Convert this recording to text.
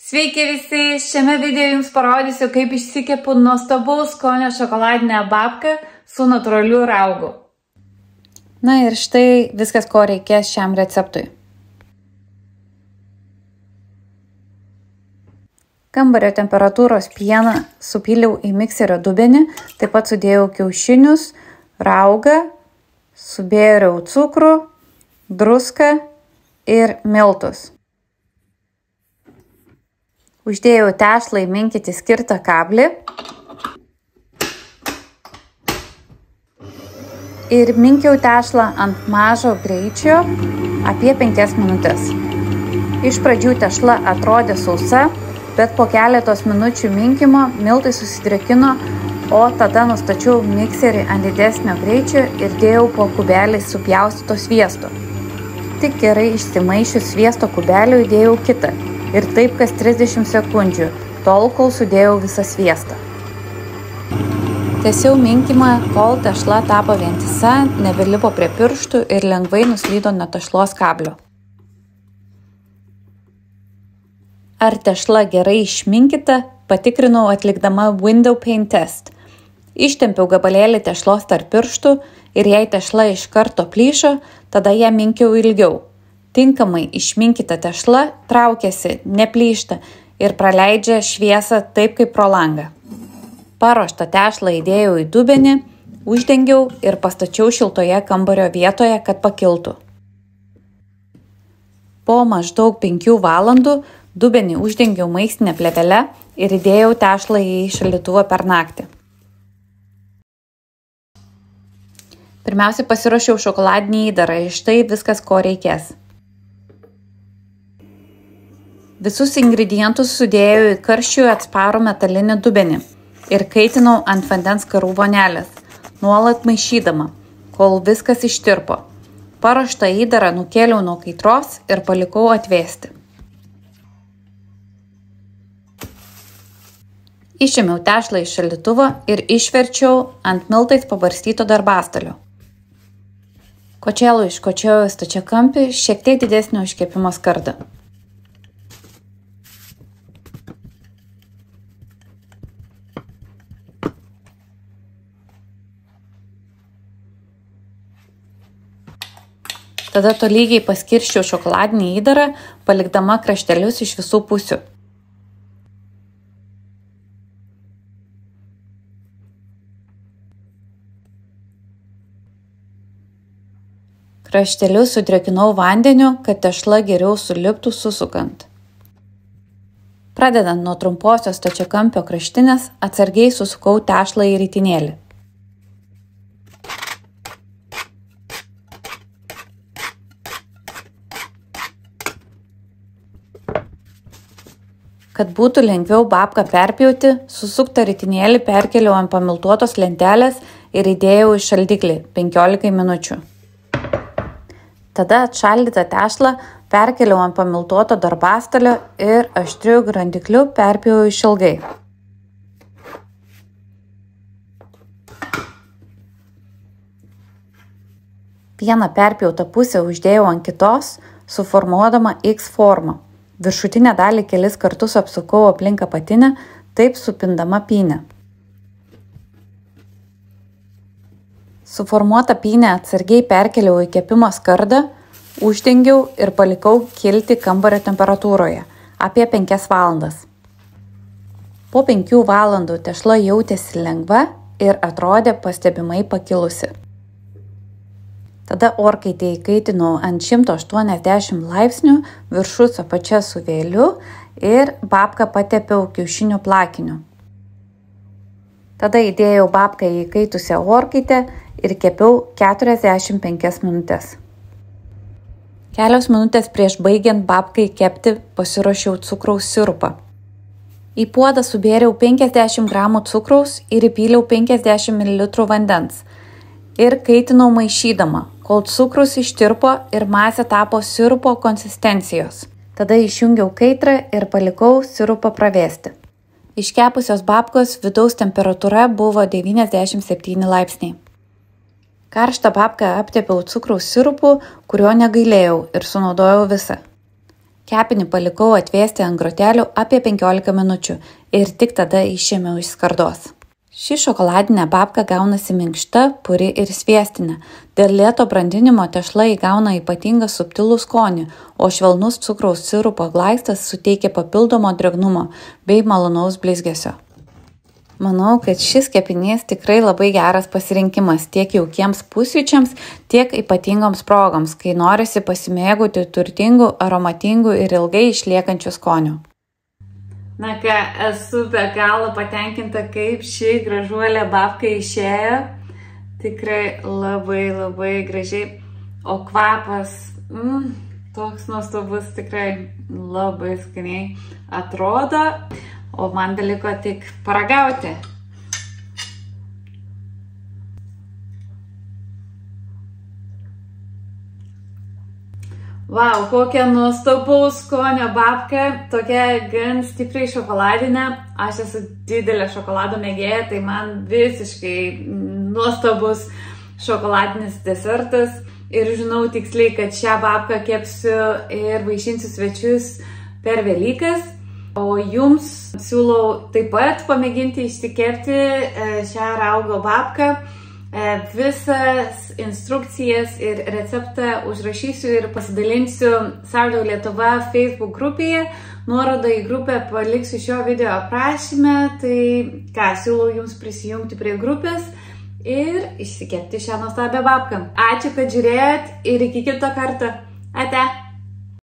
Sveiki visi, šiame video jums parodysiu, kaip išsikepu nuostabaus skonio šokoladinę babką su natūraliu raugu. Na ir štai viskas, ko reikės šiam receptui. Kambario temperatūros pieną supyliau į mikserio dubenį, taip pat sudėjau kiaušinius, raugą, subėriau cukrų, druską ir miltus. Uždėjau tešlą įminkyti skirtą kablį ir minkiau tešlą ant mažo greičio apie 5 minutės. Iš pradžių tešla atrodė sausa, bet po keletos minučių minkimo miltai susidrėkino, o tada nustačiau mikserį ant didesnio greičio ir dėjau po kubelį supjaustyto sviesto. Tik gerai išsimaišius sviesto kubelį įdėjau kitą. Ir taip kas 30 sekundžių, tol kol sudėjau visą sviestą. Tęsiau minkimą, kol tešla tapo vientisa, nebelipo prie pirštų ir lengvai nuslydo nuo tešlos kablio. Ar tešla gerai išminkyta, patikrinau atlikdama window pane test. Ištempiau gabalėlį tešlos tarp pirštų ir jei tešla iš karto plyšo, tada ją minkiau ilgiau. Tinkamai išminkyta tešla traukiasi, neplyšta ir praleidžia šviesą taip kaip pro langą. Paruoštą tešlą įdėjau į dubenį, uždengiau ir pastačiau šiltoje kambario vietoje, kad pakiltų. Po maždaug 5 valandų dubenį uždengiau maistinę plėvelę ir įdėjau tešlą į šaldytuvą per naktį. Pirmiausia, pasiruošiau šokoladinį įdarą, iš tai viskas, ko reikės. Visus ingredientus sudėjau į karščiui atsparų metalinį dubenį ir kaitinau ant vandens garų vonelės, nuolat maišydama, kol viskas ištirpo. Paruoštą įdarą nukėliau nuo kaitros ir palikau atvėsti. Išėmiau tešlą iš šaldytuvo ir išverčiau ant miltais pabarstyto darbastalio. Kočėlu iškočiojau stačiakampį šiek tiek didesnio už kepimo skardą. Tada tolygiai paskirsčiau šokoladinį įdarą, palikdama kraštelius iš visų pusių. Kraštelius sudrėkinau vandeniu, kad tešla geriau suliptų susukant. Pradedant nuo trumposios stačiakampio kraštinės, atsargiai susukau tešlą į ritinėlį. Kad būtų lengviau babką perpjauti, susuktą ritinėlį perkėliau ant pamiltuotos lentelės ir įdėjau į šaldiklį 15 minučių. Tada atšaldytą tešlą perkėliau ant pamiltuoto darbastalio ir aštriu grandikliu perpjauau išilgai. Vieną perpjautą pusę uždėjau ant kitos, suformuodama X formą. Viršutinę dalį kelis kartus apsukau aplink apatinę, taip supindama pynę. Suformuotą pynę atsargiai perkėliau į kepimo skardą, uždengiau ir palikau kilti kambario temperatūroje apie 5 valandas. Po 5 valandų tešla jautėsi lengva ir atrodė pastebimai pakilusi. Tada orkaitę įkaitinau ant 180 laipsnių, viršus apačia su vėliu ir babką patepiau kiaušinių plakiniu. Tada įdėjau babką į įkaitusią orkaitę ir kepiau 45 minutės. Kelios minutės prieš baigiant babkai kepti pasiruošiau cukraus sirupą. Į puodą subėriau 50 gramų cukraus ir įpyliau 50 ml vandens ir kaitinau maišydama, kol cukrus ištirpo ir masė tapo sirupo konsistencijos. Tada išjungiau kaitrą ir palikau sirupą pravėsti. Iškepusios babkos vidaus temperatūra buvo 97 laipsniai. Karštą babką aptepiau cukraus sirupu, kurio negailėjau ir sunaudojau visą. Kepinį palikau atvėsti ant grotelių apie 15 minučių ir tik tada išėmiau iš skardos. Ši šokoladinė babka gaunasi minkšta, puri ir sviestinė. Dėl lėto brandinimo tešla įgauna ypatingą subtilų skonį, o švelnus cukraus sirupo glaistas suteikia papildomo drėgnumo bei malonaus blizgesio. Manau, kad šis kepinys tikrai labai geras pasirinkimas tiek jaukiems pusryčiams, tiek ypatingoms progoms, kai norisi pasimėgauti turtingų, aromatingų ir ilgai išliekančių skonių. Na ką, esu be galo patenkinta, kaip ši gražuolė babka išėjo. Tikrai labai gražiai. O kvapas, toks nuostabus, tikrai labai skaniai atrodo. O man beliko tik paragauti. Vau, kokia nuostabaus skonio babka, tokia gan stipriai šokoladinė. Aš esu didelė šokolado mėgėja, tai man visiškai nuostabus šokoladinis desertas. Ir žinau tiksliai, kad šią babką kepsiu ir vaišinsiu svečius per Velykas. O jums siūlau taip pat pamėginti išsikepti šią raugo babką. Visas instrukcijas ir receptą užrašysiu ir pasidalinsiu Sourdough Lietuva Facebook grupėje. Nuorodą į grupę paliksiu šio video aprašyme. Tai ką, siūlau jums prisijungti prie grupės ir išsikepti šią nuostabią babką. Ačiū, kad žiūrėjot ir iki kito karto. Ate!